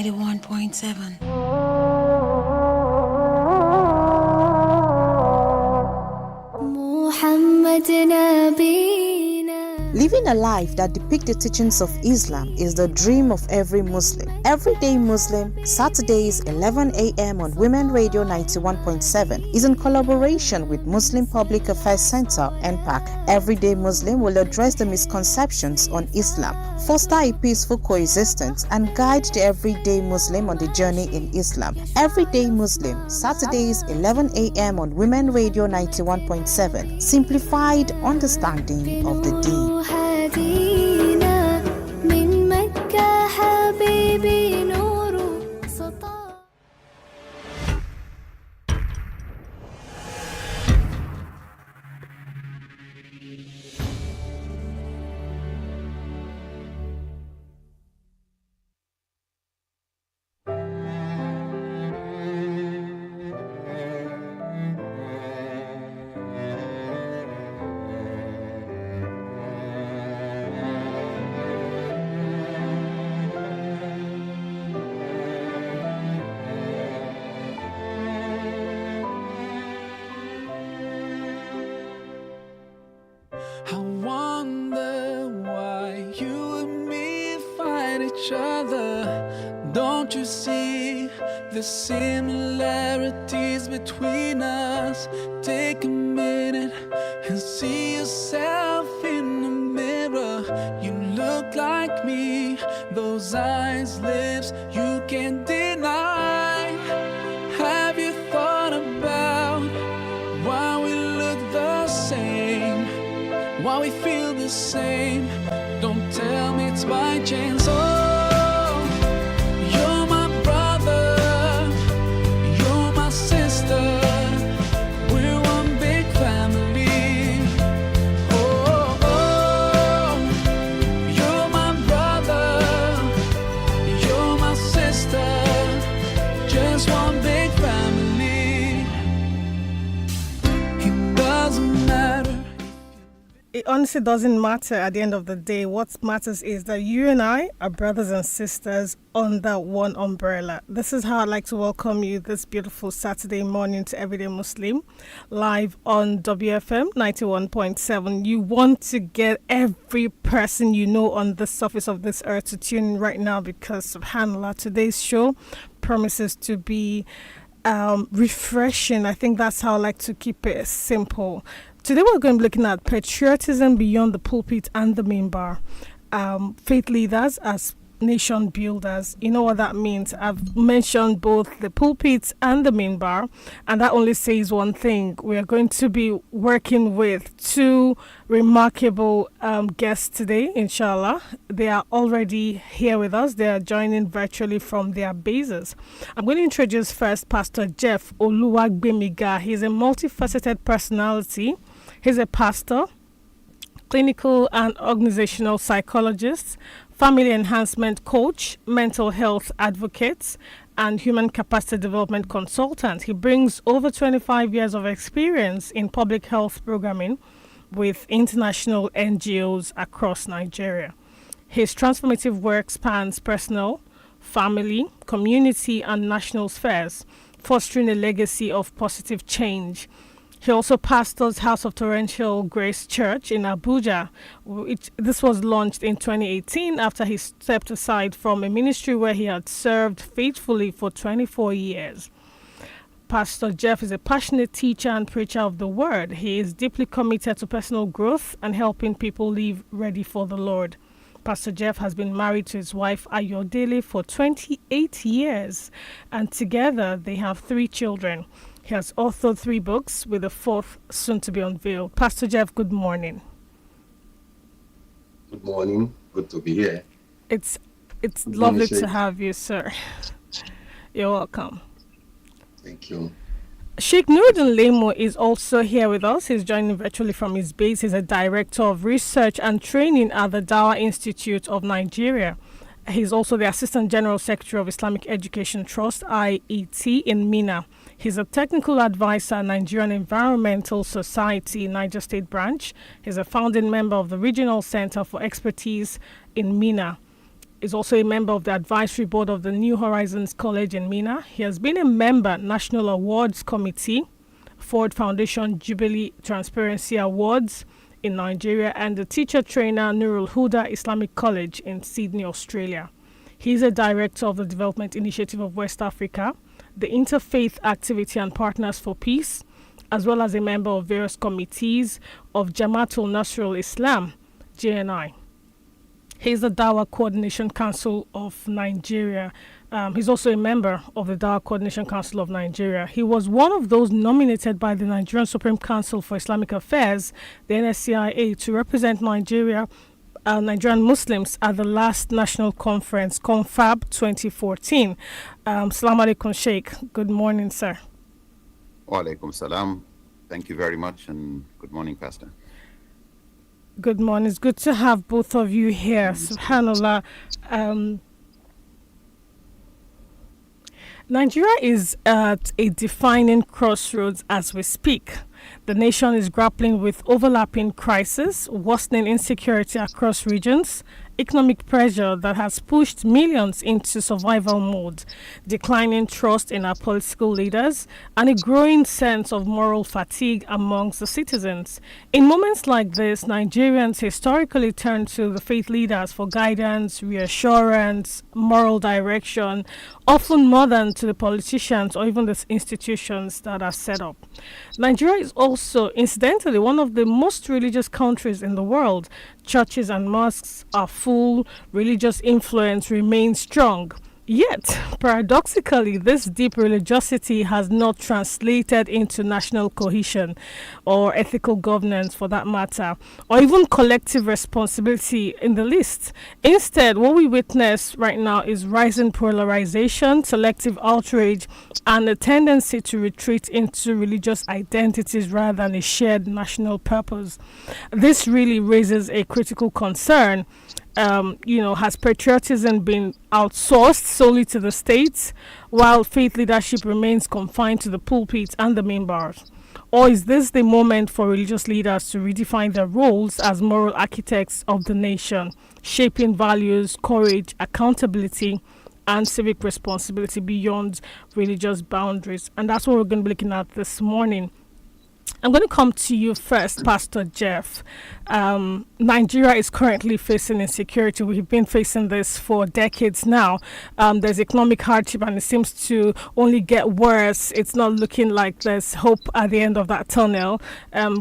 91.7. محمد نبينا. Living a life that depicts the teachings of Islam is the dream of every Muslim. Everyday Muslim, Saturdays 11 a.m. on Women Radio 91.7 is in collaboration with Muslim Public Affairs Center, NPAC. Everyday Muslim will address the misconceptions on Islam, foster a peaceful coexistence, and guide the everyday Muslim on the journey in Islam. Everyday Muslim, Saturdays 11 a.m. on Women Radio 91.7. Simplified understanding of the deen. هدينا من مكة حبيبي نور سطع. I wonder why you and me fight each other. Don't you see the similarities between us? Take a minute and see yourself in the mirror. You look like me, those eyes, lips, you can't deny. Have you thought about why we look the same? Why we feel the same? Don't tell me it's by chance. Oh, you're my brother, you're my sister. We're one big family. Oh, oh, you're my brother, you're my sister. Just one big family. It doesn't matter. It honestly doesn't matter at the end of the day. What matters is that you and I are brothers and sisters under one umbrella. This is how I'd like to welcome you this beautiful Saturday morning to Everyday Muslim, live on WFM 91.7. You want to get every person you know on the surface of this earth to tune in right now because, subhanAllah, today's show promises to be refreshing. I think that's how I like to keep it simple. Today we're going to be looking at patriotism beyond the pulpit and the minbar. Faith leaders as nation builders. You know what that means. I've mentioned both the pulpit and the minbar, and that only says one thing. We are going to be working with two remarkable guests today, inshallah. They are already here with us. They are joining virtually from their bases. I'm going to introduce first Pastor Jeph Oluwagbemiga. He's a multifaceted personality. He's a pastor, clinical and organizational psychologist, family enhancement coach, mental health advocate, and human capacity development consultant. He brings over 25 years of experience in public health programming with international NGOs across Nigeria. His transformative work spans personal, family, community, and national spheres, fostering a legacy of positive change. He also pastors House of Torrential Grace Church in Abuja. This was launched in 2018 after he stepped aside from a ministry where he had served faithfully for 24 years. Pastor Jeph is a passionate teacher and preacher of the word. He is deeply committed to personal growth and helping people live ready for the Lord. Pastor Jeph has been married to his wife Ayodele for 28 years, and together they have 3 children. He has authored 3 books, with the 4th soon to be unveiled. Pastor Jeph, good morning. Good morning. Good to be here. It's lovely to have you, sir. You're welcome. Thank you. Sheikh Nurudeen Lemu is also here with us. He's joining virtually from his base. He's a director of research and training at the Dawah Institute of Nigeria. He's also the Assistant General Secretary of Islamic Education Trust, IET, in Mina. He's a technical advisor at Nigerian Environmental Society, Niger State Branch. He's a founding member of the Regional Center for Expertise in Mina. is also a member of the advisory board of the New Horizons College in Mina. He has been a member National Awards Committee, Ford Foundation Jubilee Transparency Awards in Nigeria, and the teacher trainer Nurul Huda Islamic College in Sydney, Australia. He is a director of the Development Initiative of West Africa, the Interfaith Activity and Partners for Peace, as well as a member of various committees of Jamaatul Nasrul Islam, JNI. He's the Dawah Coordination Council of Nigeria. He's also a member of the Dawah Coordination Council of Nigeria. He was one of those nominated by the Nigerian Supreme Council for Islamic Affairs, the NSCIA, to represent Nigerian Muslims at the last national conference, Confab 2014. Assalamu alaikum, Shaykh. Good morning, sir. Wa alaikum salam. Thank you very much, and good morning, Pastor. Good morning. It's good to have both of you here. Subhanallah. Nigeria is at a defining crossroads as we speak. The nation is grappling with overlapping crises, worsening insecurity across regions, economic pressure that has pushed millions into survival mode, declining trust in our political leaders, and a growing sense of moral fatigue amongst the citizens. In moments like this, Nigerians historically turn to the faith leaders for guidance, reassurance, moral direction, often more than to the politicians or even the institutions that are set up. Nigeria is also, incidentally, one of the most religious countries in the world. Churches and mosques are full, religious influence remains strong. Yet, paradoxically, this deep religiosity has not translated into national cohesion or ethical governance for that matter, or even collective responsibility in the least. Instead, what we witness right now is rising polarization, selective outrage, and a tendency to retreat into religious identities rather than a shared national purpose. This really raises a critical concern. Has patriotism been outsourced solely to the states, while faith leadership remains confined to the pulpit and the minbars? Or is this the moment for religious leaders to redefine their roles as moral architects of the nation, shaping values, courage, accountability, and civic responsibility beyond religious boundaries? And that's what we're going to be looking at this morning. I'm going to come to you first, Pastor Jeph. Nigeria is currently facing insecurity. We've been facing this for decades now. There's economic hardship, and it seems to only get worse. It's not looking like there's hope at the end of that tunnel.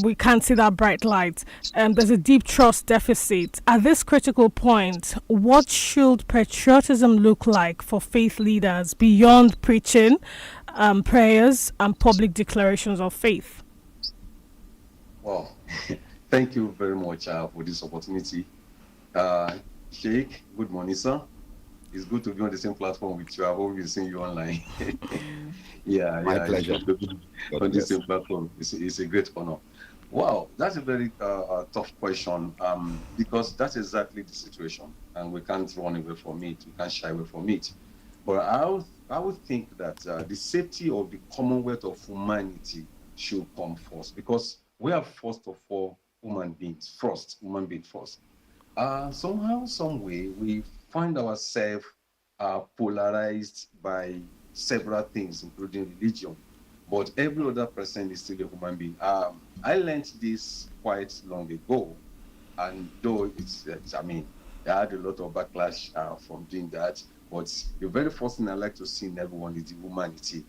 We can't see that bright light. There's a deep trust deficit. At this critical point, what should patriotism look like for faith leaders beyond preaching, prayers, and public declarations of faith? Well, thank you very much for this opportunity. Sheikh, good morning, sir. It's good to be on the same platform with you. I've always seen you online. My pleasure. On the same platform. It's a great honor. Wow, that's a very tough question because that's exactly the situation, and we can't run away from it. We can't shy away from it. But I would think that the safety of the commonwealth of humanity should come first, because we are first of all human beings first. Somehow, some way, we find ourselves polarized by several things, including religion. But every other person is still a human being. I learned this quite long ago, and though I had a lot of backlash from doing that. But the very first thing I like to see in everyone is the humanity.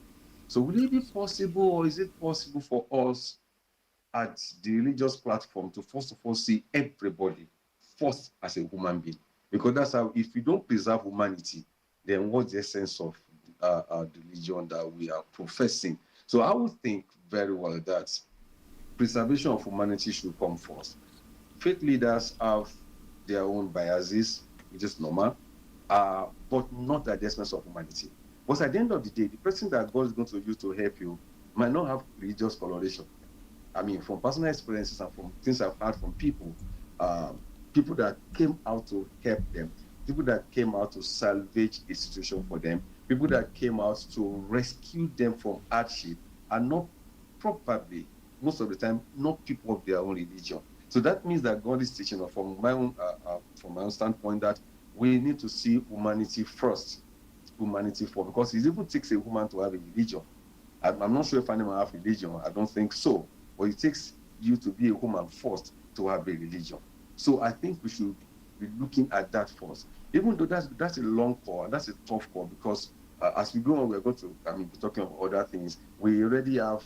So, will it be possible, or is it possible for us at the religious platform to first of all see everybody first as a human being? Because that's how, if we don't preserve humanity, then what's the essence of the religion that we are professing? So I would think very well that preservation of humanity should come first. Faith leaders have their own biases, which is normal, but not at the expense of humanity. But at the end of the day, the person that God is going to use to help you might not have religious coloration. From personal experiences and from things I've heard from people, people that came out to help them, people that came out to salvage a situation for them, people that came out to rescue them from hardship, are not probably, most of the time, not people of their own religion. So that means that God is teaching us from my own standpoint that we need to see humanity first, because it even takes a woman to have a religion. I'm not sure if anyone have religion. I don't think so. But it takes you to be a woman first to have a religion. So I think we should be looking at that first. Even though that's a long call, and that's a tough call, because as we go on, we're going to, be talking about other things. We already have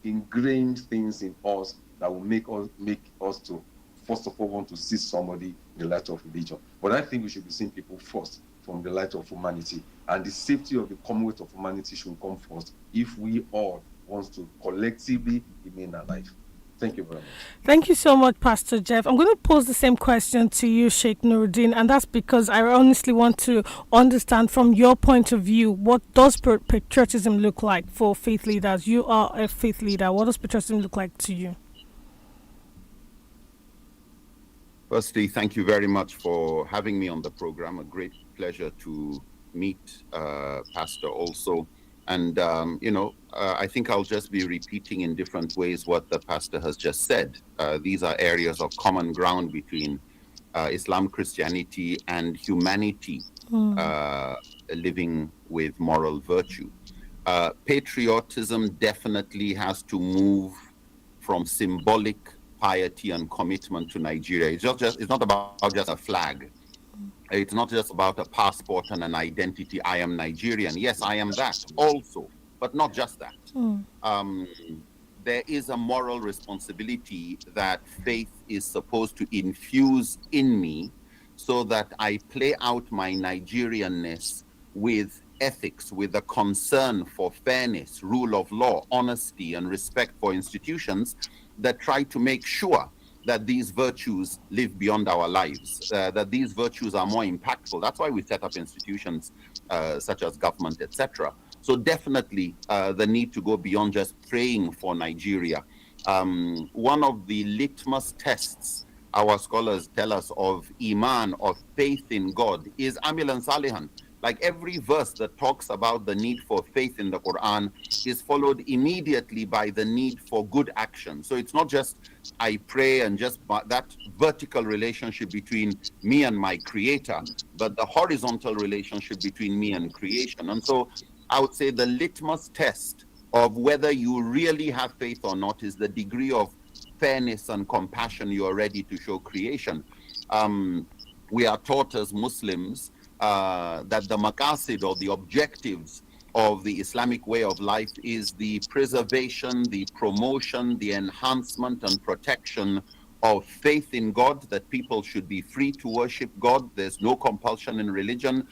ingrained things in us that will make us to, first of all, want to see somebody in the light of religion. But I think we should be seeing people first from the light of humanity, and the safety of the commonwealth of humanity should come first if we all want to collectively remain alive. Thank you very much. Thank you so much, Pastor Jeph. I'm going to pose the same question to you, Sheikh Nurudeen, and that's because I honestly want to understand from your point of view, what does patriotism look like for faith leaders? You are a faith leader. What does patriotism look like to you? Firstly, thank you very much for having me on the program. A great pleasure to meet Pastor also. And, I think I'll just be repeating in different ways what the pastor has just said. These are areas of common ground between Islam, Christianity, and humanity living with moral virtue. Patriotism definitely has to move from symbolic piety and commitment to Nigeria. It's not about just a flag. It's not just about a passport and an identity. I am Nigerian. Yes, I am that also, but not just that. There is a moral responsibility that faith is supposed to infuse in me so that I play out my Nigerianness with ethics, with a concern for fairness, rule of law, honesty, and respect for institutions that try to make sure that these virtues live beyond our lives, that these virtues are more impactful. That's why we set up institutions such as government, etc. So definitely the need to go beyond just praying for Nigeria. One of the litmus tests our scholars tell us of Iman, of faith in God, is Amilan Salihan. Like every verse that talks about the need for faith in the Quran is followed immediately by the need for good action. So it's not just I pray and just that vertical relationship between me and my creator, but the horizontal relationship between me and creation. And so I would say the litmus test of whether you really have faith or not is the degree of fairness and compassion you are ready to show creation. We are taught as Muslims that the maqasid, or the objectives of the Islamic way of life, is the preservation, the promotion, the enhancement and protection of faith in God, that people should be free to worship God. There's no compulsion in religion.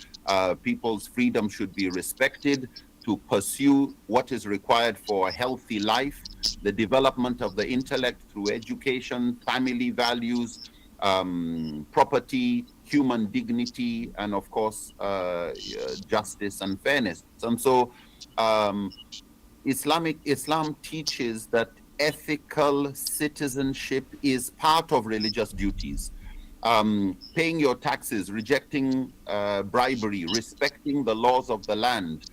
People's freedom should be respected to pursue what is required for a healthy life, the development of the intellect through education, family values, property, human dignity, and of course, justice and fairness. And so Islam teaches that ethical citizenship is part of religious duties. Paying your taxes, rejecting bribery, respecting the laws of the land,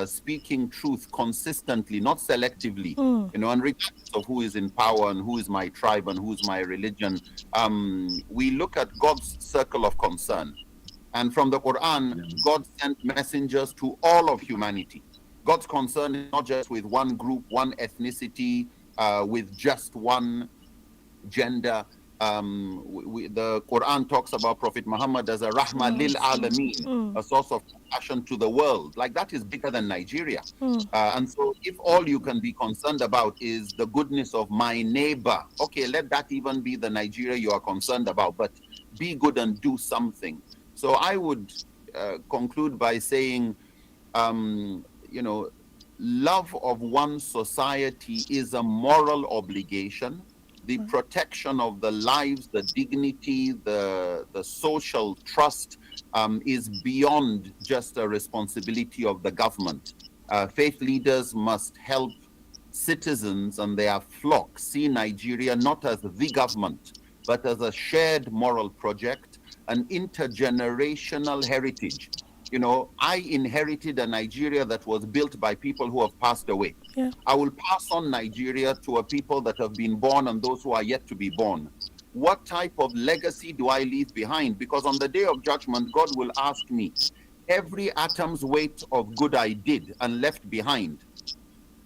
speaking truth consistently, not selectively, and regardless of who is in power and who is my tribe and who's my religion. We look at God's circle of concern. And from the Quran, God sent messengers to all of humanity. God's concern is not just with one group, one ethnicity, with just one gender. The Quran talks about Prophet Muhammad as a rahma lil alameen, a source of compassion to the world. Like, that is bigger than Nigeria. And so if all you can be concerned about is the goodness of my neighbor, okay, let that even be the Nigeria you are concerned about, but be good and do something. So I would conclude by saying, love of one society is a moral obligation. The protection of the lives, the dignity, the social trust is beyond just a responsibility of the government. Faith leaders must help citizens and their flock see Nigeria not as the government, but as a shared moral project, an intergenerational heritage. I inherited a Nigeria that was built by people who have passed away. I will pass on Nigeria to a people that have been born and those who are yet to be born. what type of legacy do I leave behind? Because on the day of judgment, God will ask me, every atom's weight of good I did and left behind,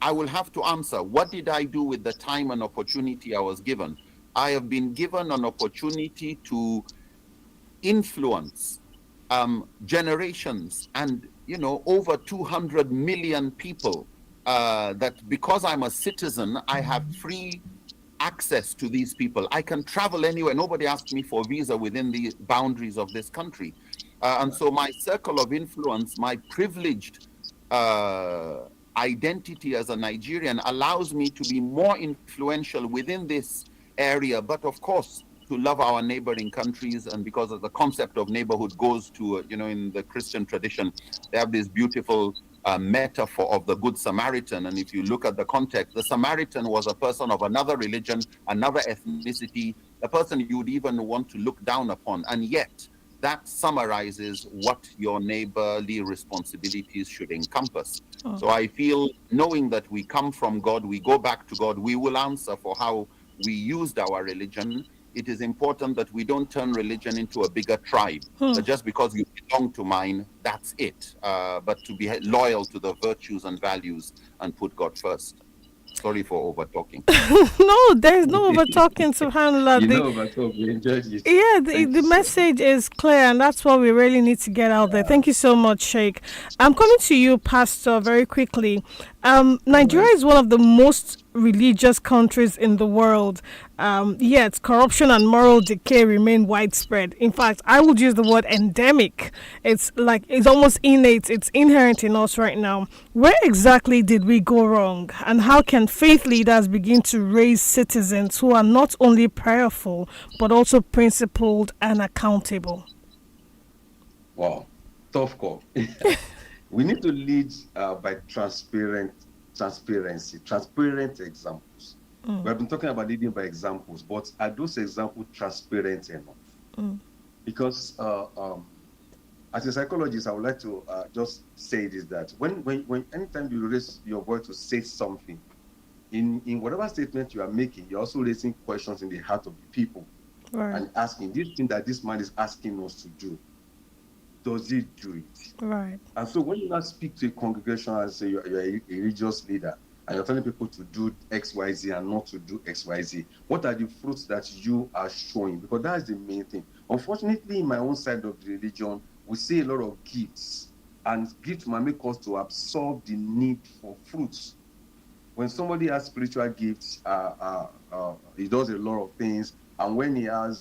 I will have to answer, what did I do with the time and opportunity I was given? I have been given an opportunity to influence generations and, over 200 million people, that because I'm a citizen, I have free access to these people. I can travel anywhere. Nobody asks me for a visa within the boundaries of this country. And so my circle of influence, my privileged uh, identity as a Nigerian allows me to be more influential within this area. But of course, to love our neighboring countries, and because of the concept of neighborhood goes to, in the Christian tradition, they have this beautiful metaphor of the Good Samaritan. And if you look at the context, the Samaritan was a person of another religion, another ethnicity, a person you would even want to look down upon. And yet, that summarizes what your neighborly responsibilities should encompass. Oh. So I feel, knowing that we come from God, we go back to God, we will answer for how we used our religion. It is important that we don't turn religion into a bigger tribe. That just because you belong to mine, that's it. But to be loyal to the virtues and values and put God first. Sorry for over talking. No, there's no over talking, subhanAllah. We enjoyed it. Yeah, the message is clear, and that's what we really need to get out there. Thank you so much, Sheikh. I'm coming to you, Pastor, very quickly. Nigeria is one of the most religious countries in the world, yet corruption and moral decay remain widespread. In fact, I would use the word endemic. It's almost innate, it's inherent in us right now. Where exactly did we go wrong, and how can faith leaders begin to raise citizens who are not only prayerful but also principled and accountable? Wow, tough call. We need to lead by transparency, transparent examples. We have been talking about leading by examples, but are those examples transparent enough? Because as a psychologist, I would like to just say this, that when anytime you raise your voice to say something, in whatever statement you are making, you're also raising questions in the heart of the people, and asking, this thing that this man is asking us to do, does he do it? Right. And so when you now speak to a congregation and say you're a religious leader, and you're telling people to do X, Y, Z and not to do X, Y, Z, what are the fruits that you are showing? Because that's the main thing. Unfortunately, in my own side of the religion, we see a lot of gifts, and gifts might make us to absorb the need for fruits. When somebody has spiritual gifts, he does a lot of things, and when he has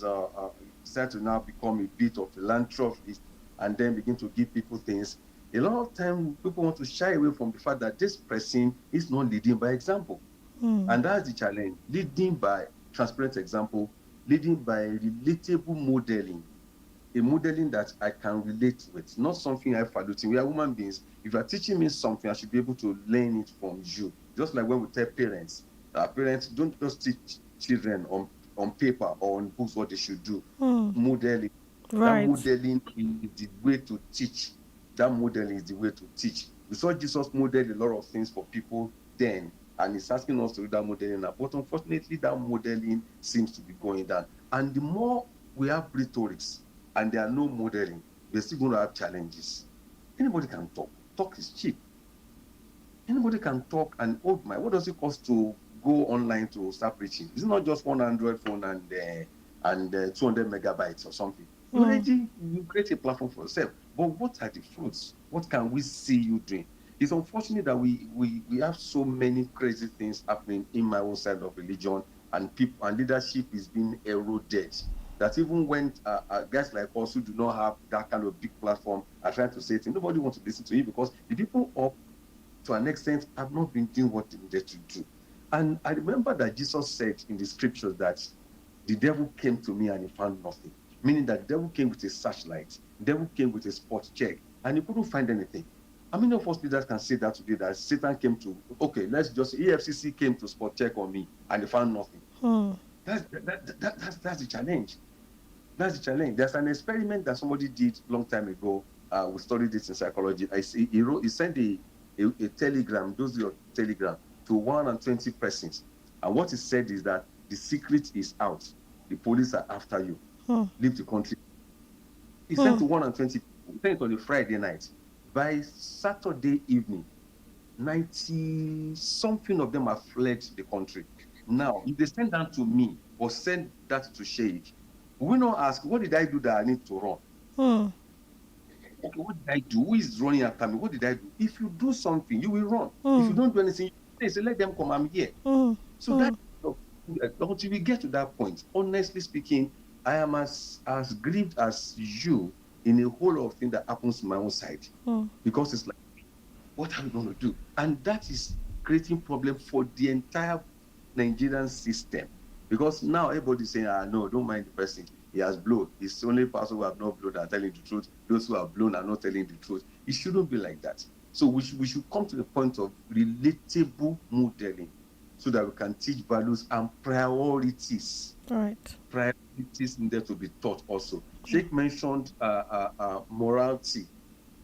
started to now become a bit of philanthropist and then begin to give people things, a lot of time people want to shy away from the fact that this person is not leading by example. And that's the challenge. Leading by transparent example, leading by relatable modeling, a modeling that I can relate with, not something I faluting. We are human beings. If you are teaching me something, I should be able to learn it from you. Just like when we tell parents, parents don't just teach children on paper or on books what they should do. Modeling. Right. That modeling is the way to teach. That modeling is the way to teach. We saw Jesus model a lot of things for people then, and he's asking us to do that modeling now. But unfortunately, that modeling seems to be going down. And the more we have rhetorics and there are no modeling, we're still going to have challenges. Anybody can talk. Talk is cheap. Anybody can talk, and oh my, what does it cost to go online to start preaching? It's not just one Android phone and 200 megabytes or something. You create a platform for yourself. But what are the fruits? What can we see you doing? It's unfortunate that we have so many crazy things happening in my own side of religion, and people and leadership is being eroded. That even when guys like us who do not have that kind of big platform are trying to say things, nobody wants to listen to you, because the people up to an extent have not been doing what they needed to do. And I remember that Jesus said in the scriptures that the devil came to me and he found nothing. Meaning that the devil came with a searchlight, the devil came with a spot check, and he couldn't find anything. How many of us leaders can say that today, that Satan came to, okay, let's just say EFCC came to spot check on me and they found nothing. That's the challenge. That's the challenge. There's an experiment that somebody did a long time ago. We studied this in psychology. He sent a telegram, those your telegram, to 120 persons. And what he said is that the secret is out. the police are after you. Leave the country. He Hmm. sent to 120 people. He sent on a Friday night. By Saturday evening, 90 something of them have fled the country. Now, if they send that to me or send that to Shaykh, we not ask, what did I do that I need to run? Hmm. Okay, what did I do? Who is running after me? What did I do? If you do something, you will run. If you don't do anything, you say, let them come, I'm here. So that until we get to that point, honestly speaking, I am as grieved as you in a whole lot of things that happens to my own side. Because it's like, what are we going to do? And that is creating problem for the entire Nigerian system. Because now everybody's saying, no, don't mind the person. He has blown. It's the only person who have not blown are telling the truth. Those who have blown are not telling the truth. It shouldn't be like that. So we should come to the point of relatable modeling so that we can teach values and priorities. Right. Priorities needed to be taught also. Sheikh mentioned morality.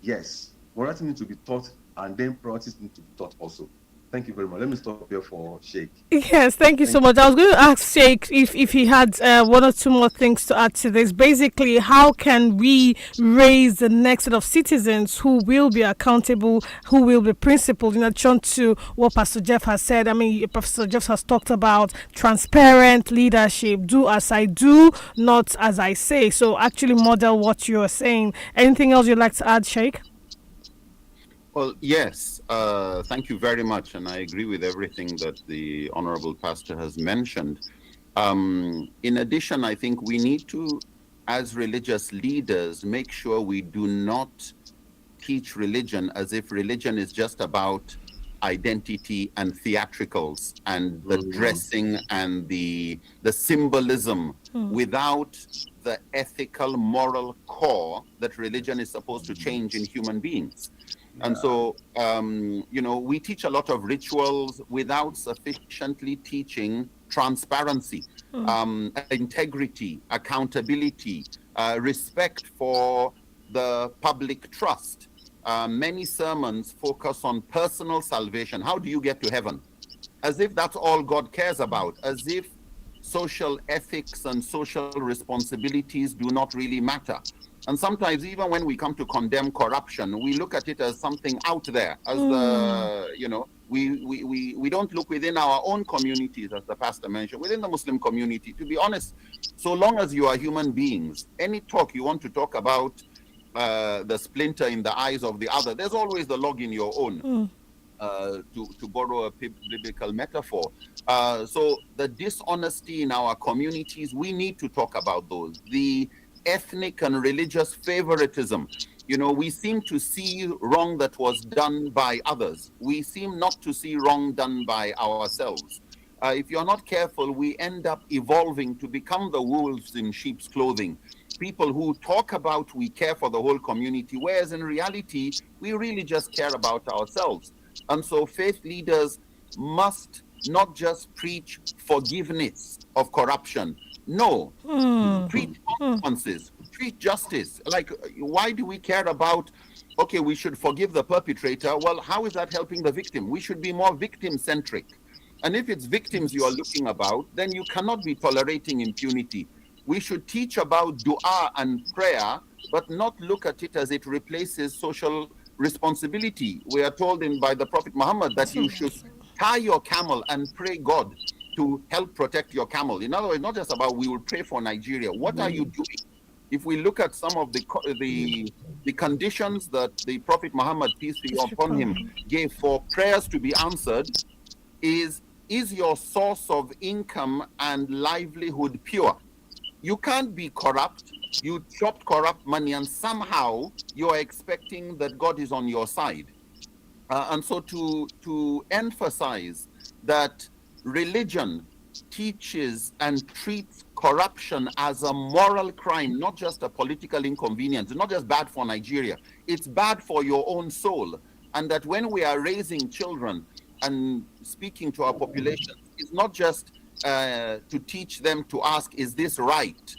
Yes, morality needs to be taught, and then priorities need to be taught also. Thank you very much. Let me stop here for Sheikh. Yes, thank you so much. I was going to ask Sheikh if he had one or two more things to add to this. Basically, how can we raise the next set of citizens who will be accountable, who will be principled, in addition to what Pastor Jeph has said? I mean, Pastor Jeph has talked about transparent leadership, do as I do, not as I say. So actually model what you're saying. Anything else you'd like to add, Sheikh? Well, yes, thank you very much. And I agree with everything that the Honorable Pastor has mentioned. In addition, I think we need to, as religious leaders, make sure we do not teach religion as if religion is just about identity and theatricals and the dressing and the symbolism without the ethical, moral core that religion is supposed to change in human beings. And so, we teach a lot of rituals without sufficiently teaching transparency, integrity, accountability, respect for the public trust. Many sermons focus on personal salvation. How do you get to heaven? As if that's all God cares about, as if social ethics and social responsibilities do not really matter. And sometimes even when we come to condemn corruption, we look at it as something out there, as we don't look within our own communities, as the pastor mentioned, within the Muslim community. To be honest, so long as you are human beings, any talk you want to talk about the splinter in the eyes of the other, there's always the log in your own. To borrow a biblical metaphor. So the dishonesty in our communities, we need to talk about those. The ethnic and religious favoritism. We seem to see wrong that was done by others. We seem not to see wrong done by ourselves. If you're not careful, we end up evolving to become the wolves in sheep's clothing. People who talk about we care for the whole community, whereas in reality, we really just care about ourselves. And so faith leaders must not just preach forgiveness of corruption. No, preach consequences, preach justice. Like, why do we care about, okay, we should forgive the perpetrator? Well, how is that helping the victim? We should be more victim-centric. And if it's victims you are looking about, then you cannot be tolerating impunity. We should teach about dua and prayer, but not look at it as it replaces social responsibility. We are told by the Prophet Muhammad that you should tie your camel and pray God to help protect your camel. In other words, not just about we will pray for Nigeria. What are you doing? If we look at some of the conditions that the Prophet Muhammad, peace be upon him, gave for prayers to be answered, is your source of income and livelihood pure? You can't be corrupt. You chopped corrupt money and somehow you're expecting that God is on your side. And so to emphasize that religion teaches and treats corruption as a moral crime, not just a political inconvenience. It's not just bad for Nigeria. It's bad for your own soul. And that when we are raising children and speaking to our population, it's not just to teach them to ask, is this right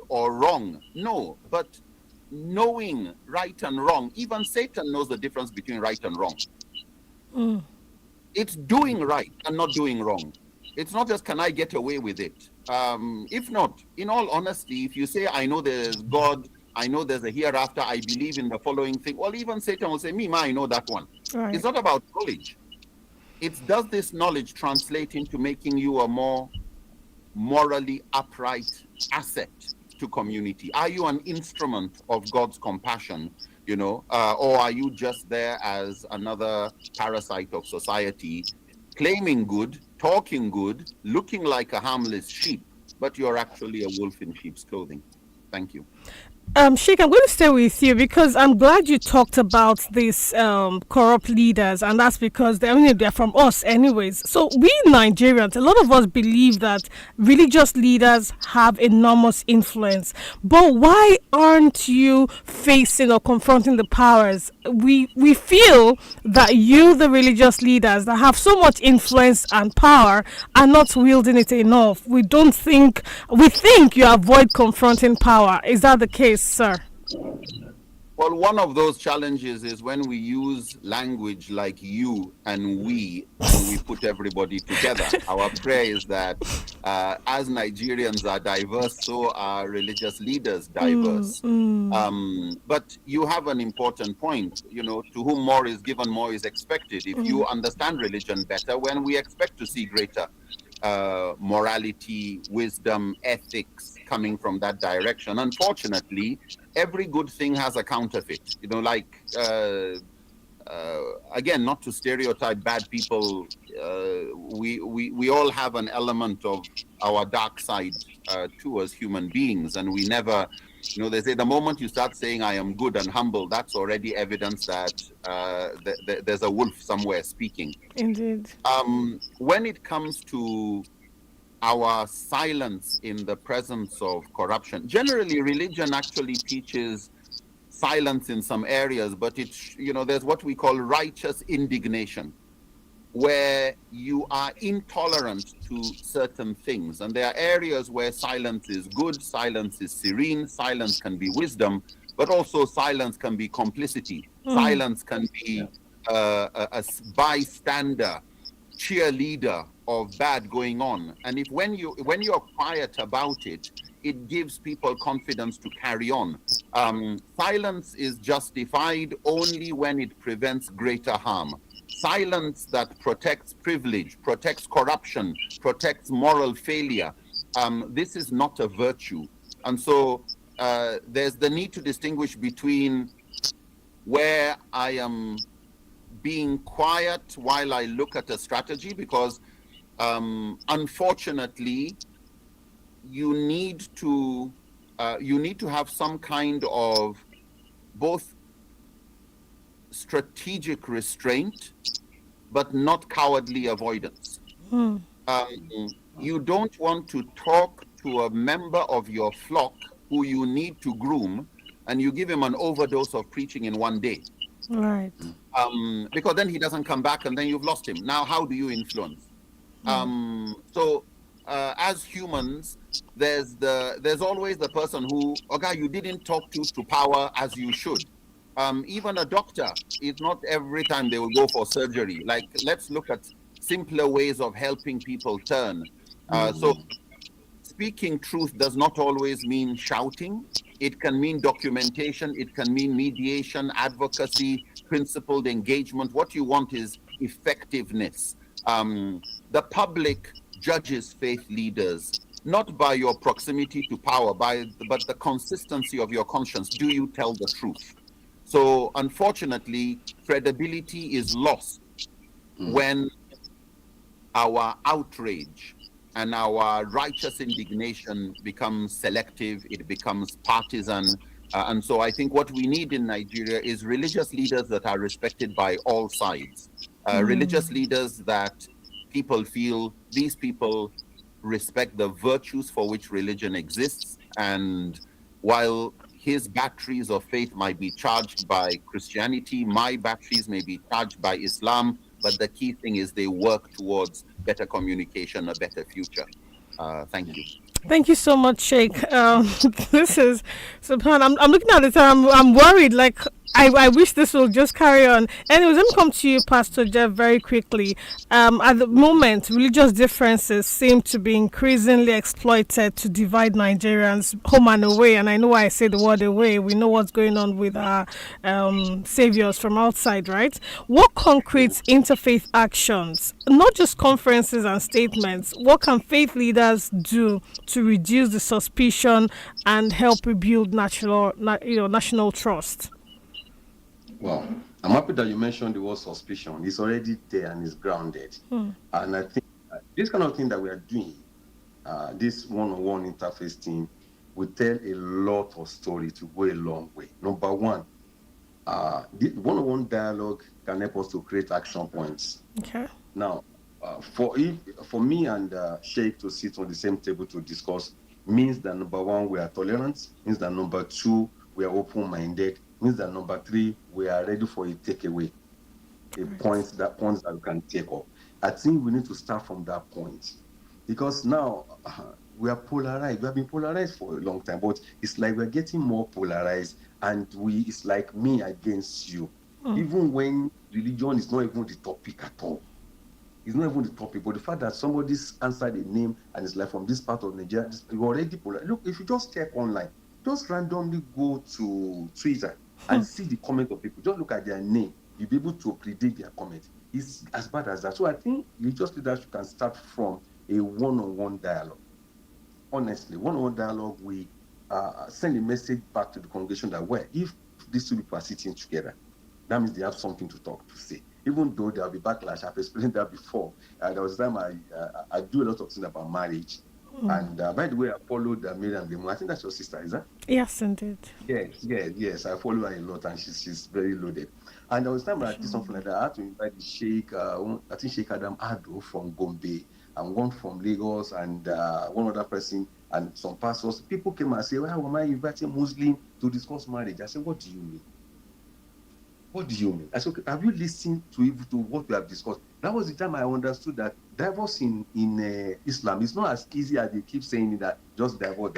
or wrong? No, but knowing right and wrong. Even Satan knows the difference between right and wrong. It's doing right and not doing wrong. It's not just can I get away with it. If not, in all honesty, if you say I know there's God, I know there's a hereafter, I believe in the following thing, well, even Satan will say, me, ma, I know that one. Right. It's not about knowledge. It's does this knowledge translate into making you a more morally upright asset to community? Are you an instrument of God's compassion, or are you just there as another parasite of society, claiming good, talking good, looking like a harmless sheep, but you're actually a wolf in sheep's clothing? Thank you. Sheikh, I'm going to stay with you because I'm glad you talked about these corrupt leaders, and that's because they're from us, anyways. So we Nigerians, a lot of us believe that religious leaders have enormous influence. But why aren't you facing or confronting the powers? We feel that you, the religious leaders that have so much influence and power, are not wielding it enough. We think you avoid confronting power. Is that the case, sir? Well, one of those challenges is when we use language like you and we when we put everybody together. Our prayer is that as Nigerians are diverse, so are religious leaders diverse. But you have an important point, to whom more is given, more is expected. If you understand religion better, when we expect to see greater morality, wisdom, ethics coming from that direction. Unfortunately, every good thing has a counterfeit. Again, not to stereotype bad people, we all have an element of our dark side too as human beings, and we never. They say the moment you start saying I am good and humble, that's already evidence that there's a wolf somewhere speaking. Indeed. When it comes to our silence in the presence of corruption, generally religion actually teaches silence in some areas, but it's, there's what we call righteous indignation, where you are intolerant to certain things. And there are areas where silence is good, silence is serene, silence can be wisdom, but also silence can be complicity. Silence can be a bystander, cheerleader of bad going on. And when you're quiet about it, it gives people confidence to carry on. Silence is justified only when it prevents greater harm. Silence that protects privilege, protects corruption, protects moral failure. This is not a virtue. And so there's the need to distinguish between where I am being quiet while I look at a strategy, because unfortunately, you need to have some kind of both strategic restraint, but not cowardly avoidance. You don't want to talk to a member of your flock who you need to groom, and you give him an overdose of preaching in one day. Right. Because then he doesn't come back, and then you've lost him. Now, how do you influence? So, as humans, there's always the person who, okay, you didn't talk to power as you should. Even a doctor, it's not every time they will go for surgery. Like, let's look at simpler ways of helping people turn. So speaking truth does not always mean shouting. It can mean documentation. It can mean mediation, advocacy, principled engagement. What you want is effectiveness. The public judges faith leaders not by your proximity to power, but the consistency of your conscience. Do you tell the truth? So unfortunately, credibility is lost when our outrage and our righteous indignation becomes selective, it becomes partisan. And so I think what we need in Nigeria is religious leaders that are respected by all sides. Religious leaders that people feel these people respect the virtues for which religion exists. And while his batteries of faith might be charged by Christianity, my batteries may be charged by Islam, but the key thing is they work towards better communication, a better future. Thank you. Thank you so much, Sheikh. This is Subhan. I'm looking at it and I'm worried. Like, I wish this will just carry on. Anyways, let me come to you, Pastor Jeph, very quickly. At the moment, religious differences seem to be increasingly exploited to divide Nigerians home and away. And I know why I say the word away. We know what's going on with our saviors from outside, right? What concrete interfaith actions, not just conferences and statements, what can faith leaders do to reduce the suspicion and help rebuild national trust? Well, I'm happy that you mentioned the word suspicion. It's already there and it's grounded. And I think this kind of thing that we are doing, this one-on-one interface thing, will tell a lot of story to go a long way. Number one, the one-on-one dialogue can help us to create action points. Okay. Now, for me and Shaykh to sit on the same table to discuss means that number one, we are tolerant, means that number two, we are open-minded, means that number three, we are ready for a takeaway, points that we can take up. I think we need to start from that point, because now we are polarized. We have been polarized for a long time, but it's like we're getting more polarized, and it's like me against you. Even when religion is not even the topic at all. It's not even the topic, but the fact that somebody's answered a name and it's like from this part of Nigeria, you're already polar. Look, if you just check online, just randomly go to Twitter and see the comment of people. Just look at their name. You'll be able to predict their comment. It's as bad as that. So I think religious leaders can start from a one-on-one dialogue. Honestly, one-on-one dialogue, we send a message back to the congregation that, well, if these two people are sitting together, that means they have something to say. Even though there will be backlash, I've explained that before. There was a time I do a lot of things about marriage. And by the way, I followed Lemu. I think that's your sister, is that? Yes, indeed. Yes. I follow her a lot, and she's very loaded. And there was a time I did something like that. I had to invite the Shaykh, I think Shaykh Adam Ado from Gombe, and one from Lagos, and one other person, and some pastors. People came and said, "Why am I inviting Muslim to discuss marriage?" I said, "What do you mean? What do you mean?" I said, "Okay, have you listened to what we have discussed?" That was the time I understood that divorce in Islam is not as easy as they keep saying that just divorce.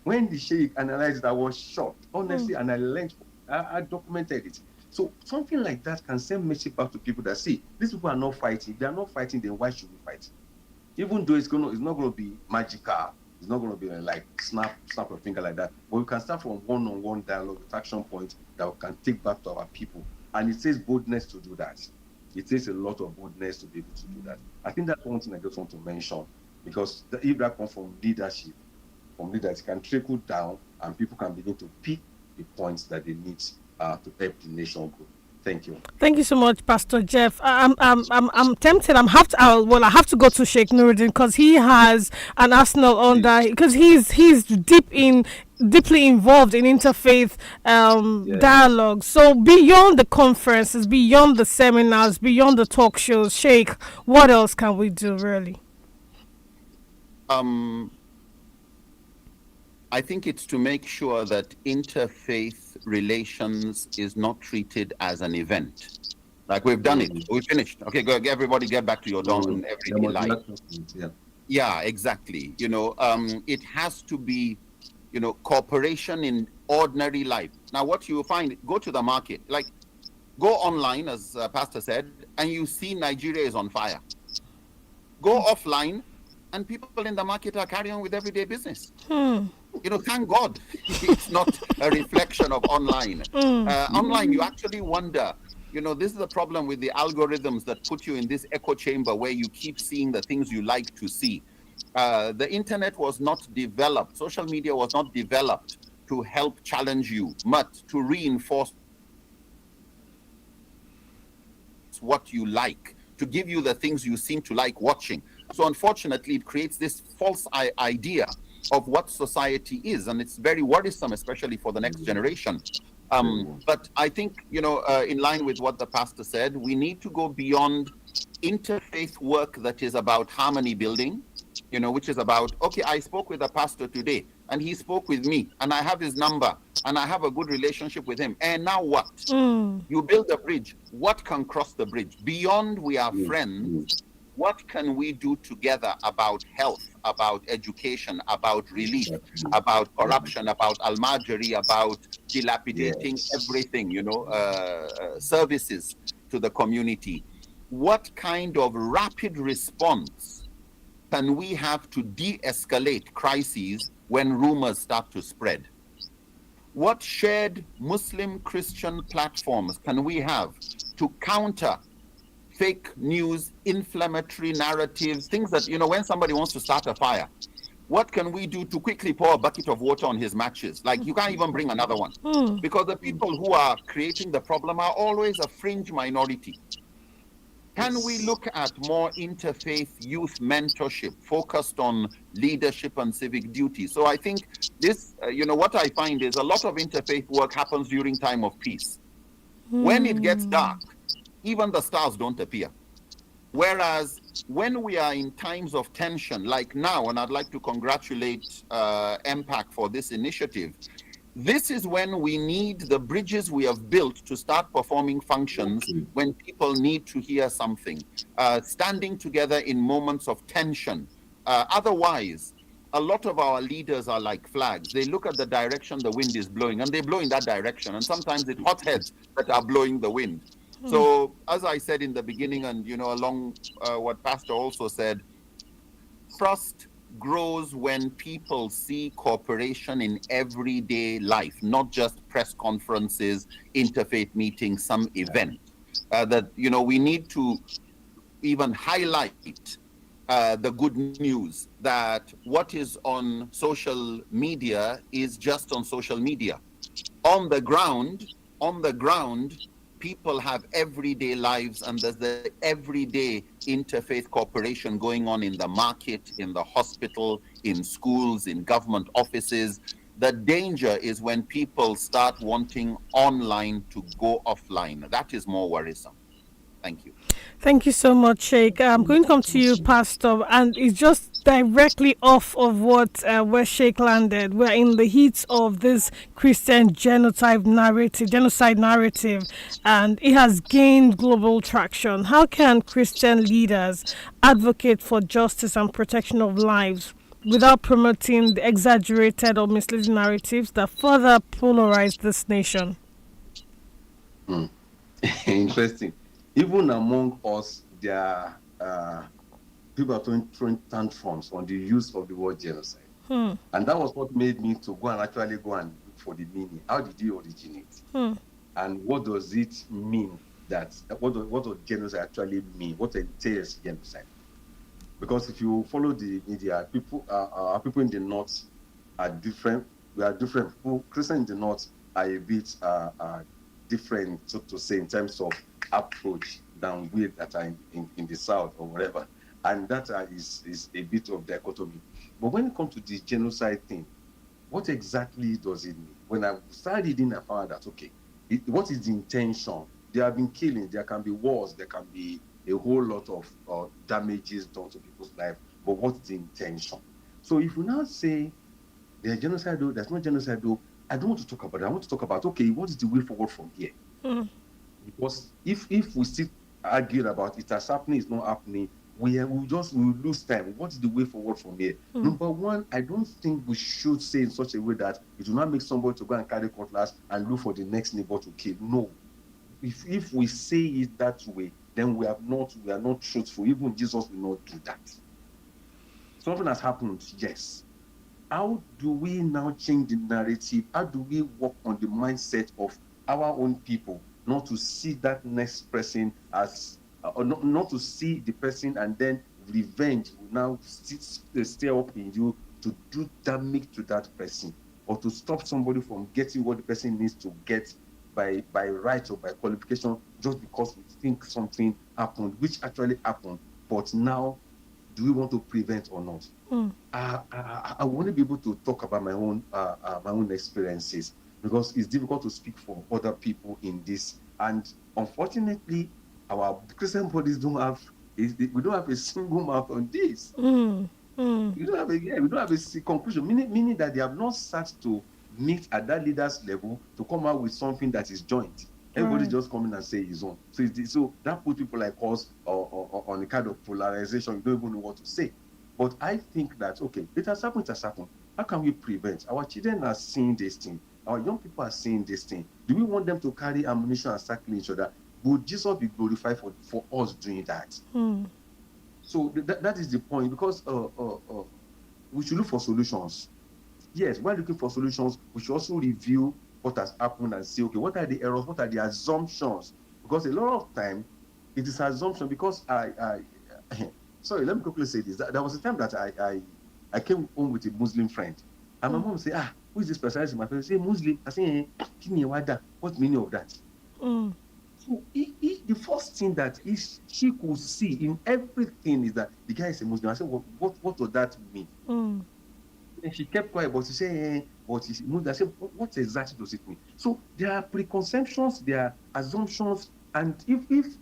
When the Sheikh analyzed it, I was shocked, honestly, and I learned, I documented it. So something like that can send message back to people that, see, these people are not fighting. If they are not fighting, then why should we fight? Even though it's not going to be magical, it's not going to be like snap a finger like that. But we can start from one-on-one dialogue with action points that we can take back to our people. And it takes boldness to do that. It takes a lot of boldness to be able to do that. I think that's one thing I just want to mention, because if that comes from leadership, it can trickle down and people can begin to pick the points that they need to help the nation grow. Thank you. Thank you so much, Pastor Jeph. I'm tempted. I have to go to Sheikh Nurudeen because he has an arsenal on that, because he's deeply involved in interfaith dialogue. So beyond the conferences, beyond the seminars, beyond the talk shows, Sheikh, what else can we do really? I think it's to make sure that interfaith relations is not treated as an event. Like we've done it, we finished. Okay, go, everybody get back to your dorm everyday life. Yeah, exactly. It has to be, cooperation in ordinary life. Now, what you find, go to the market, like go online, as Pastor said, and you see Nigeria is on fire. Go offline, and people in the market are carrying on with everyday business. Thank God it's not a reflection of online. Online, you actually wonder, this is the problem with the algorithms that put you in this echo chamber where you keep seeing the things you like to see. The internet was not developed, social media was not developed to help challenge you, but to reinforce what you like, to give you the things you seem to like watching. So unfortunately, it creates this false idea of what society is, and it's very worrisome, especially for the next generation. But I think, in line with what the pastor said, we need to go beyond interfaith work that is about harmony building, which is about, okay, I spoke with a pastor today, and he spoke with me, and I have his number, and I have a good relationship with him. And now what? You build a bridge. What can cross the bridge? Beyond we are friends, what can we do together about health, about education, about relief, Exactly. about Yeah. corruption, about almajiri, about dilapidating Yes. everything, services to the community? What kind of rapid response can we have to de-escalate crises when rumors start to spread? What shared Muslim Christian platforms can we have to counter fake news, inflammatory narratives, things that, when somebody wants to start a fire, what can we do to quickly pour a bucket of water on his matches? Like, you can't even bring another one. Because the people who are creating the problem are always a fringe minority. Can we Yes. look at more interfaith youth mentorship focused on leadership and civic duty? So I think this, what I find is a lot of interfaith work happens during time of peace. When it gets dark, even the stars don't appear. Whereas when we are in times of tension, like now, and I'd like to congratulate MPAC for this initiative, this is when we need the bridges we have built to start performing functions Okay. when people need to hear something, standing together in moments of tension. Otherwise, a lot of our leaders are like flags. They look at the direction the wind is blowing and they blow in that direction. And sometimes it's hot heads that are blowing the wind. So, as I said in the beginning, and along what Pastor also said, trust grows when people see cooperation in everyday life, not just press conferences, interfaith meetings, some event. That we need to even highlight the good news that what is on social media is just on social media. On the ground, people have everyday lives, and there's the everyday interfaith cooperation going on in the market, in the hospital, in schools, in government offices. The danger is when people start wanting online to go offline. That is more worrisome. Thank you. Thank you so much, Sheikh. I'm going to come to you, Pastor, and it's just directly off of what where Sheikh landed. We're in the heat of this Christian genocide narrative, and it has gained global traction. How can Christian leaders advocate for justice and protection of lives without promoting the exaggerated or misleading narratives that further polarize this nation? Interesting. Even among us, there are people are throwing tantrums on the use of the word genocide. And that was what made me to go and actually go and look for the meaning. How did it originate? And what does it mean? What does genocide actually mean? What entails genocide? Because if you follow the media, people in the north are different. We are different. People, Christians in the north are a bit different, so to say, in terms of approach than we that are in the south or whatever. And that is a bit of dichotomy. But when it comes to the genocide thing, what exactly does it mean? When I started reading, I found that, okay, what is the intention? There have been killings, there can be wars, there can be a whole lot of damages done to people's life, but what's the intention? So if we now say there's genocide, though, there's not genocide, though, I don't want to talk about it. I want to talk about, okay, what is the way forward from here? Because if we still argue about it has happening, it's not happening, we will lose time. What is the way forward from here? Number one, I don't think we should say in such a way that it will not make somebody to go and carry cutlass and look for the next neighbor to kill. No. If we say it that way, then we are not truthful. Even Jesus will not do that. Something has happened, yes. How do we now change the narrative? How do we work on the mindset of our own people, not to see that next person as, or not to see the person and then revenge will now stay up in you to do damage to that person, or to stop somebody from getting what the person needs to get by right or by qualification, just because we think something happened, which actually happened, but now do we want to prevent or not? I want to be able to talk about my own experiences, because it's difficult to speak for other people in this. And unfortunately, our Christian bodies we don't have a single mouth on this. We don't have a conclusion, meaning that they have not sat to meet at that leader's level to come out with something that is joint. Everybody Right. just come in and say his own. So that puts people like us on a kind of polarization. You don't even know what to say. But I think that, okay, it has happened, it has happened. How can we prevent? Our children are seeing this thing. Our young people are seeing this thing. Do we want them to carry ammunition and start killing each other? Would Jesus be glorified for us doing that? Mm. So that is the point, because we should look for solutions. Yes, while looking for solutions, we should also review what has happened and say, okay, what are the errors? What are the assumptions? Because a lot of time, it is assumption. Because sorry, let me quickly say this. There was a time that I came home with a Muslim friend, and my mom say, who is this person? My friend say, Muslim. I say, what's the meaning of that? Mm. So the first thing that she could see in everything is that the guy is a Muslim. I said, what does that mean? Mm. And she kept quiet, but she said, but he's Muslim. I said, what exactly does it mean? So there are preconceptions, there are assumptions, and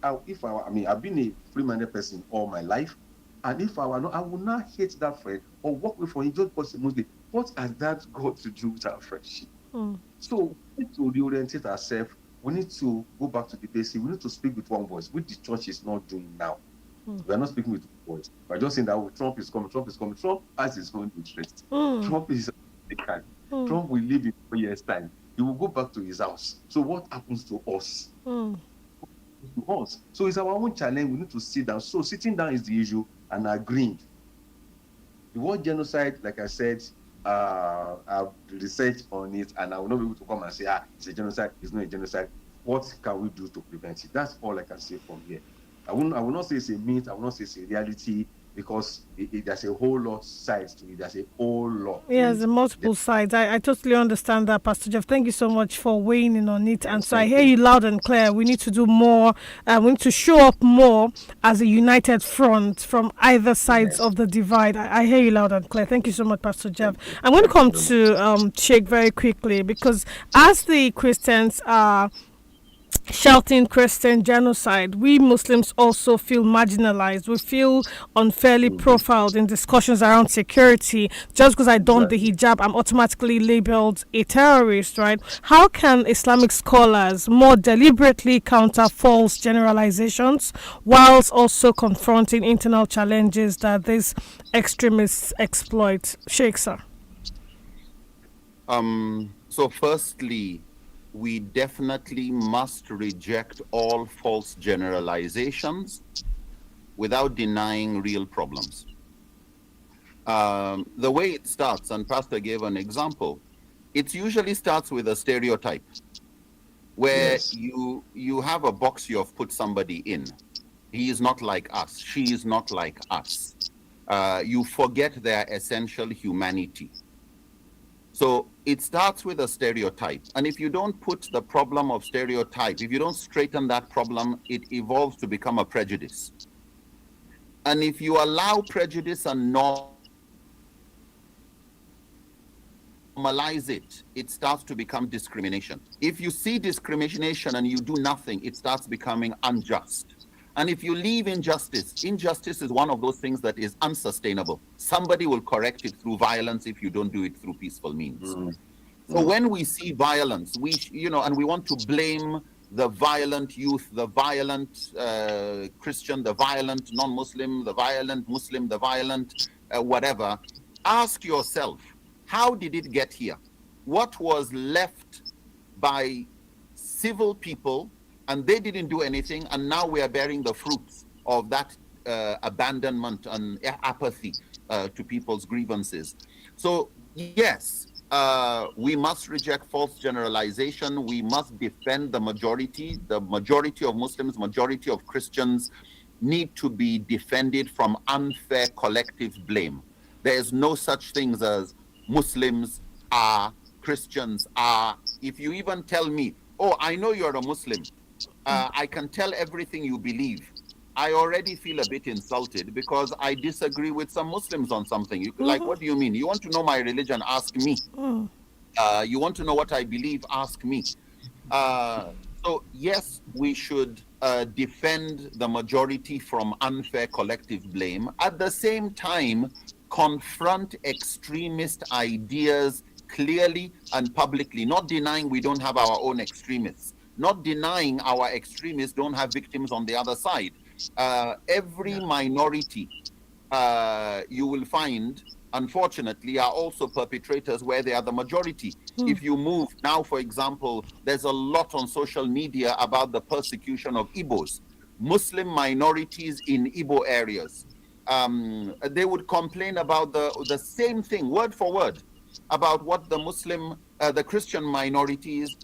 I've been a free-minded person all my life, and if I were not, I would not hate that friend or work with for him just because he's Muslim. What has that got to do with our friendship? Mm. So we need to reorientate ourselves. We need to go back to the basics. We need to speak with one voice, which the church is not doing now. We are not speaking with one voice. We're just saying that Trump is coming, Trump is coming. Trump has his own interest. Mm. Trump is a can. Mm. Trump will live in 4 years' time. He will go back to his house. So what happens to us? Mm. To us. So it's our own challenge. We need to sit down. So sitting down is the issue, and agreeing. The word genocide, like I said, I've researched on it, and I will not be able to come and say, it's a genocide, it's not a genocide. What can we do to prevent it? That's all I can say from here. I will not say it's a myth, I will not say it's a reality, because there's a whole lot sides to it. There's a whole lot. Yes, the multiple sides. I totally understand that, Pastor Jeph. Thank you so much for weighing in on it. And so I hear you loud and clear. We need to do more. We need to show up more as a united front from either sides of the divide. I hear you loud and clear. Thank you so much, Pastor Jeph. I'm going to come to Sheikh very quickly, because as the Christians are shouting Christian genocide, we Muslims also feel marginalized. We feel unfairly profiled in discussions around security. Just because I don the hijab, I'm automatically labeled a terrorist, right? How can Islamic scholars more deliberately counter false generalizations whilst also confronting internal challenges that these extremists exploit? Sheikh, sir. So firstly, we definitely must reject all false generalizations without denying real problems. The way it starts, and Pastor gave an example, it usually starts with a stereotype where you have a box you have put somebody in. He is not like us. She is not like us. You forget their essential humanity. So it starts with a stereotype. And if you don't put the problem of stereotype, if you don't straighten that problem, it evolves to become a prejudice. And if you allow prejudice and normalize it, it starts to become discrimination. If you see discrimination and you do nothing, it starts becoming unjust. And if you leave injustice is one of those things that is unsustainable. Somebody will correct it through violence if you don't do it through peaceful means. So when we see violence, and we want to blame the violent youth, the violent Christian, the violent non-Muslim, the violent Muslim, the violent whatever, ask yourself, how did it get here? What was left by civil people, and they didn't do anything, and now we are bearing the fruits of that abandonment and apathy to people's grievances. So yes, we must reject false generalization. We must defend the majority. The majority of Muslims, majority of Christians need to be defended from unfair collective blame. There is no such things as Muslims are, Christians are. If you even tell me, oh, I know you're a Muslim, I can tell everything you believe, I already feel a bit insulted because I disagree with some Muslims on something. Like, what do you mean? You want to know my religion? Ask me. You want to know what I believe? Ask me. So yes, we should defend the majority from unfair collective blame. At the same time, confront extremist ideas clearly and publicly, not denying we don't have our own extremists, not denying our extremists don't have victims on the other side. Every minority you will find, unfortunately, are also perpetrators where they are the majority. If you move now, for example, there's a lot on social media about the persecution of Igbos, Muslim minorities in Igbo areas. They would complain about the same thing, word for word, about what the Christian minority is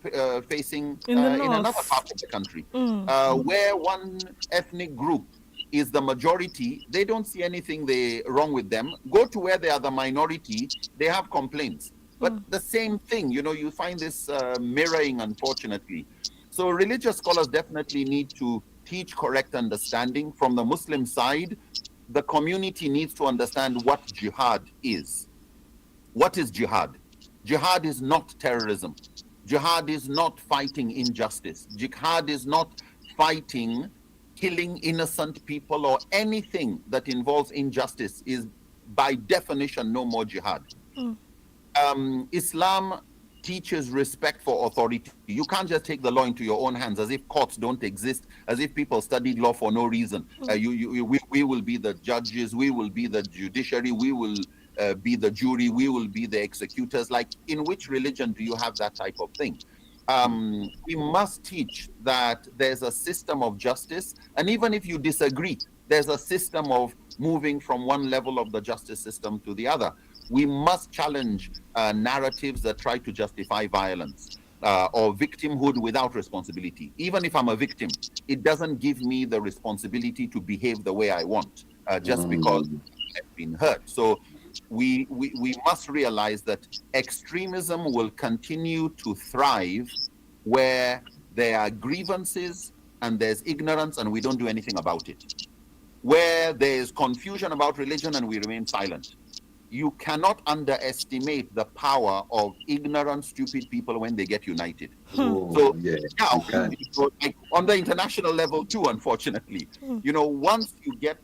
facing In the in another north. part of the country, where one ethnic group is the majority. They don't see anything wrong with them. Go to where they are the minority, they have complaints. But the same thing, you find this mirroring, unfortunately. So religious scholars definitely need to teach correct understanding. From the Muslim side, the community needs to understand what jihad is. What is jihad? Jihad is not terrorism. Jihad is not fighting injustice. Jihad is not fighting killing innocent people, or anything that involves injustice is by definition no more jihad. Islam teaches respect for authority. You can't just take the law into your own hands as if courts don't exist, as if people studied law for no reason. We will be the judges, we will be the judiciary, we will be the jury, we will be the executors. Like, in which religion do you have that type of thing? We must teach that there's a system of justice, and even if you disagree, there's a system of moving from one level of the justice system to the other. We must challenge narratives that try to justify violence or victimhood without responsibility. Even if I'm a victim, it doesn't give me the responsibility to behave the way I want just because I've been hurt. So we must realize that extremism will continue to thrive where there are grievances and there's ignorance and we don't do anything about it. Where there's confusion about religion and we remain silent. You cannot underestimate the power of ignorant, stupid people when they get united. So like on the international level too, unfortunately, once you get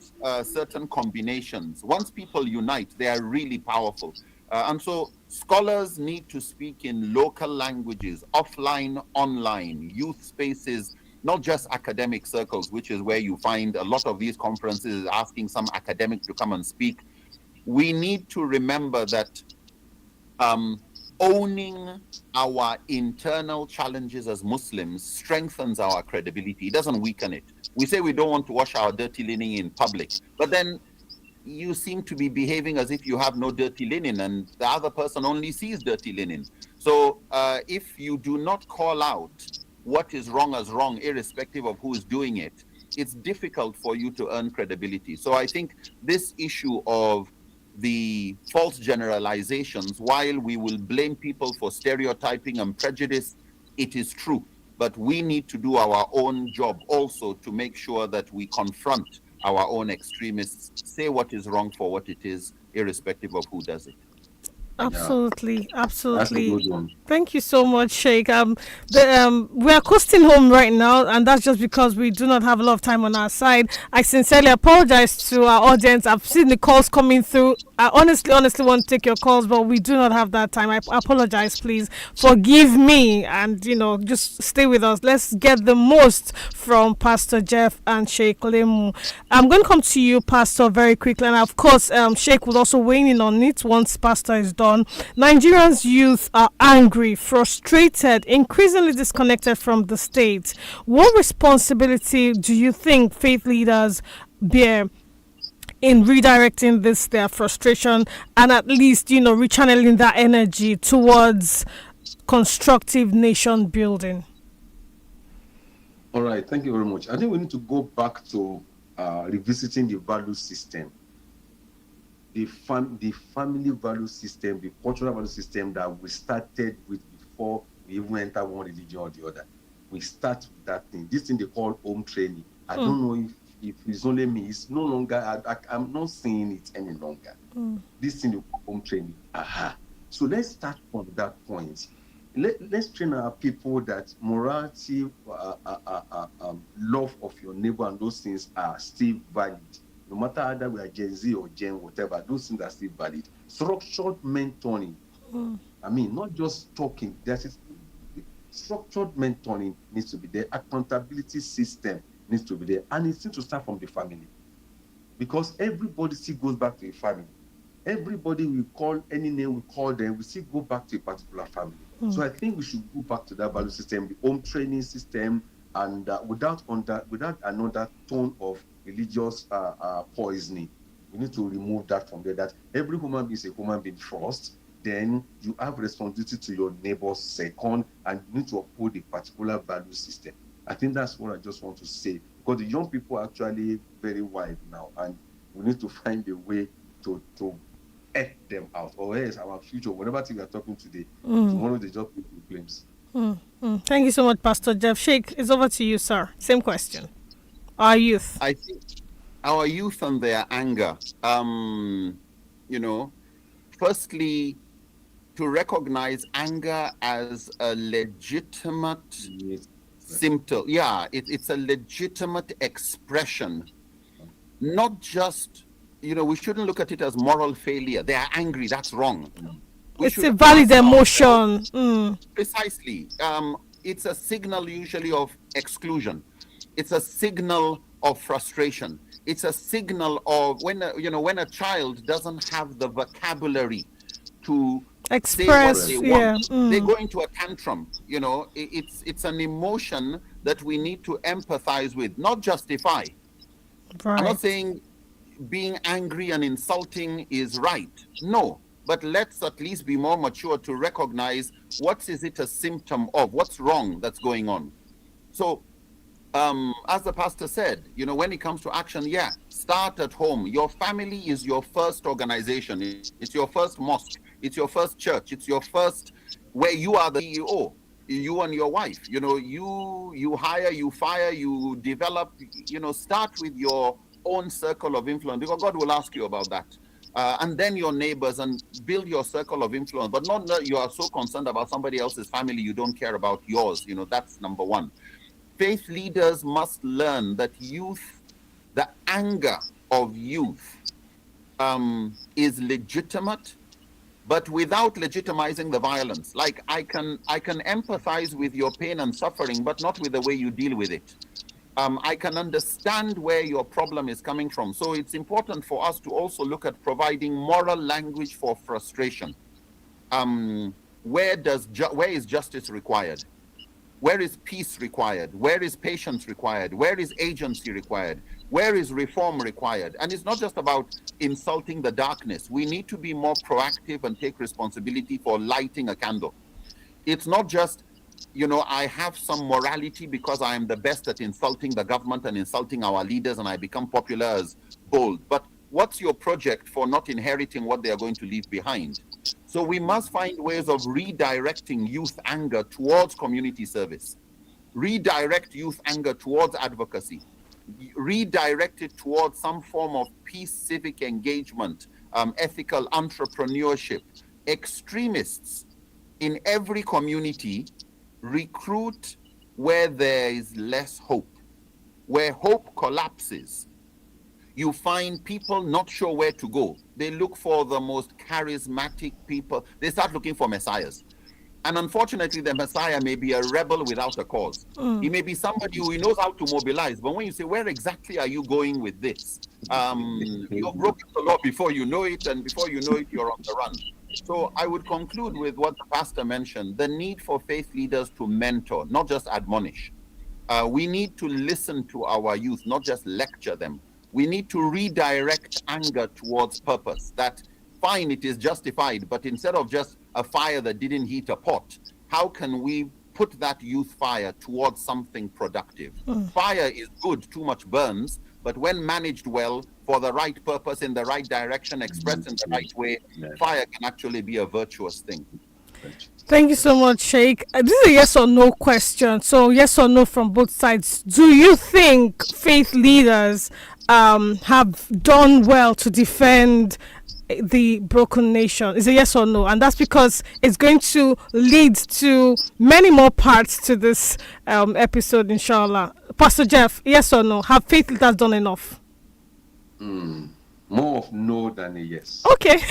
certain combinations, once people unite, they are really powerful. And so scholars need to speak in local languages, offline, online, youth spaces, not just academic circles, which is where you find a lot of these conferences asking some academic to come and speak. We need to remember that owning our internal challenges as Muslims strengthens our credibility. It doesn't weaken it. We say we don't want to wash our dirty linen in public, but then you seem to be behaving as if you have no dirty linen and the other person only sees dirty linen. So if you do not call out what is wrong as wrong, irrespective of who is doing it, it's difficult for you to earn credibility. So I think this issue of the false generalizations, while we will blame people for stereotyping and prejudice, it is true. But we need to do our own job also to make sure that we confront our own extremists, say what is wrong for what it is, irrespective of who does it. Absolutely, absolutely. That's a good one. Thank you so much, Sheikh. We are coasting home right now, and that's just because we do not have a lot of time on our side. I sincerely apologize to our audience. I've seen the calls coming through. I honestly want to take your calls, but we do not have that time. I apologize. Please forgive me, and just stay with us. Let's get the most from Pastor Jeph and Sheikh Lemu. I'm going to come to you, Pastor, very quickly, and of course, Sheikh will also weigh in on it once Pastor is done. Nigeria's youth are angry, frustrated, increasingly disconnected from the state. What responsibility do you think faith leaders bear in redirecting their frustration and at least, rechanneling that energy towards constructive nation building? All right, thank you very much. I think we need to go back to revisiting the value system. The family value system, the cultural value system that we started with before we even enter one religion or the other. We start with that thing. This thing they call home training. I don't know if it's only me. It's no longer, I'm not seeing it any longer. This thing they call home training. So let's start from that point. Let's train our people that morality, love of your neighbor and those things are still valid. No matter whether we are Gen Z or Gen whatever, those things are still valid. Structured mentoring. I mean, not just talking. structured mentoring needs to be there, accountability system needs to be there, and it needs to start from the family. Because everybody still goes back to a family. Everybody we call any name we call them, we still go back to a particular family. So I think we should go back to that value system, the home training system, and without another tone of religious poisoning. We need to remove that from there. That every human being is a human being first. Then you have responsibility to your neighbors second, and you need to uphold a particular value system. I think that's what I just want to say, because the young people are actually very wide now, and we need to find a way to edge them out, or else our future, whatever thing we are talking today, tomorrow they just put in flames. Thank you so much, Pastor Jeph. Shaykh, it's over to you, sir. Same question. Our youth. I think our youth and their anger, firstly, to recognize anger as a legitimate symptom. Yeah, it's a legitimate expression. Not just, we shouldn't look at it as moral failure. They are angry, that's wrong. It's a valid emotion. Precisely. It's a signal usually of exclusion. It's a signal of frustration. It's a signal of when a child doesn't have the vocabulary to express say what they want. They go into a tantrum. It's an emotion that we need to empathize with, not justify. Right. I'm not saying being angry and insulting is right. No. But let's at least be more mature to recognize what is it a symptom of, what's wrong that's going on. So, as the pastor said, when it comes to action, start at home. Your family is your first organization. It's your first mosque. It's your first church. It's your first, where you are the CEO, you and your wife. You hire, you fire, you develop, start with your own circle of influence, because God will ask you about that. And then your neighbors, and build your circle of influence, but not that you are so concerned about somebody else's family, you don't care about yours. That's number one. Faith leaders must learn that the anger of youth is legitimate, but without legitimizing the violence. Like I can empathize with your pain and suffering, but not with the way you deal with it. I can understand where your problem is coming from. So it's important for us to also look at providing moral language for frustration. Where is justice required? Where is peace required? Where is patience required? Where is agency required? Where is reform required? And it's not just about insulting the darkness. We need to be more proactive and take responsibility for lighting a candle. It's not just, I have some morality because I am the best at insulting the government and insulting our leaders, and I become popular as bold. But what's your project for not inheriting what they are going to leave behind? So we must find ways of redirecting youth anger towards community service, redirect youth anger towards advocacy, redirect it towards some form of peace, civic engagement, ethical entrepreneurship. Extremists in every community recruit where there is less hope. Where hope collapses, you find people not sure where to go. They look for the most charismatic people. They start looking for messiahs. And unfortunately, the messiah may be a rebel without a cause. He may be somebody who knows how to mobilize. But when you say, where exactly are you going with this? You've broken the law before you know it, and before you know it, you're on the run. So I would conclude with what the pastor mentioned, the need for faith leaders to mentor, not just admonish. We need to listen to our youth, not just lecture them. We need to redirect anger towards purpose. That, fine, it is justified, but instead of just a fire that didn't heat a pot, how can we put that youth fire towards something productive? Fire is good, too much burns, but when managed well, for the right purpose, in the right direction, expressed in the right way, fire can actually be a virtuous thing. Thank you so much, Shaykh. This is a yes or no question. So yes or no from both sides. Do you think faith leaders have done well to defend the broken nation? Is a yes or no? And that's because it's going to lead to many more parts to this episode, inshallah. Pastor Jeph, yes or no? Have faith leaders done enough? More of no than a yes. Okay,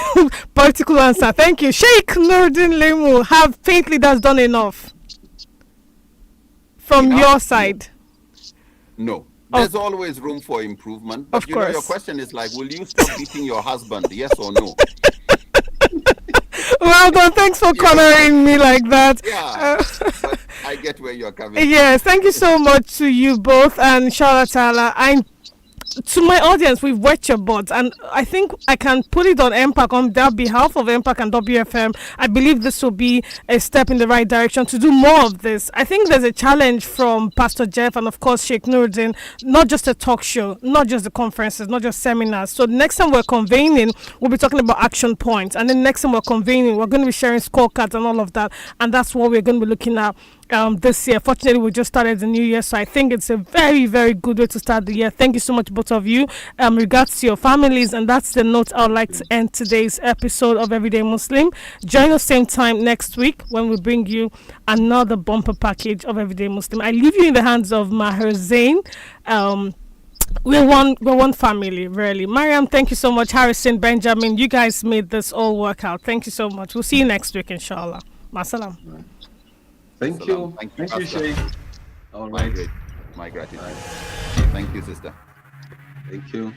political answer. Thank you. Shaykh Nurudeen, Lemu, have faith leaders done enough? from enough? your side? No. There's always room for improvement. But Of you know, your course. question is like, will you stop beating your husband? Yes or no? Well done. Thanks for cornering me like that. Yeah. But I get where you're coming from. Yes, thank you so much to you both, and inshallah ta'ala, to my audience, we've wet your butts, and I think I can put it on MPAC on their behalf of MPAC and WFM. I believe this will be a step in the right direction to do more of this. I think there's a challenge from Pastor Jeph and of course Sheikh Nurudeen, not just a talk show, not just the conferences, not just seminars. So next time we're convening, we'll be talking about action points, and then next time we're convening, we're going to be sharing scorecards and all of that, and that's what we're going to be looking at this year. Fortunately, we just started the new year, so I think it's a very, very good way to start the year. Thank you so much, both of you. Regards to your families, and that's the note I would like to end today's episode of Everyday Muslim. Join us same time next week when we bring you another bumper package of Everyday Muslim. I leave you in the hands of Maher Zain. We're one family, really. Mariam, thank you so much. Harrison, Benjamin, you guys made this all work out. Thank you so much. We'll see you next week, inshallah. Masalam. Thank you. Thank you, Thank you, Pastor. Shaykh. All right. My gratitude. Thank you, sister. Thank you.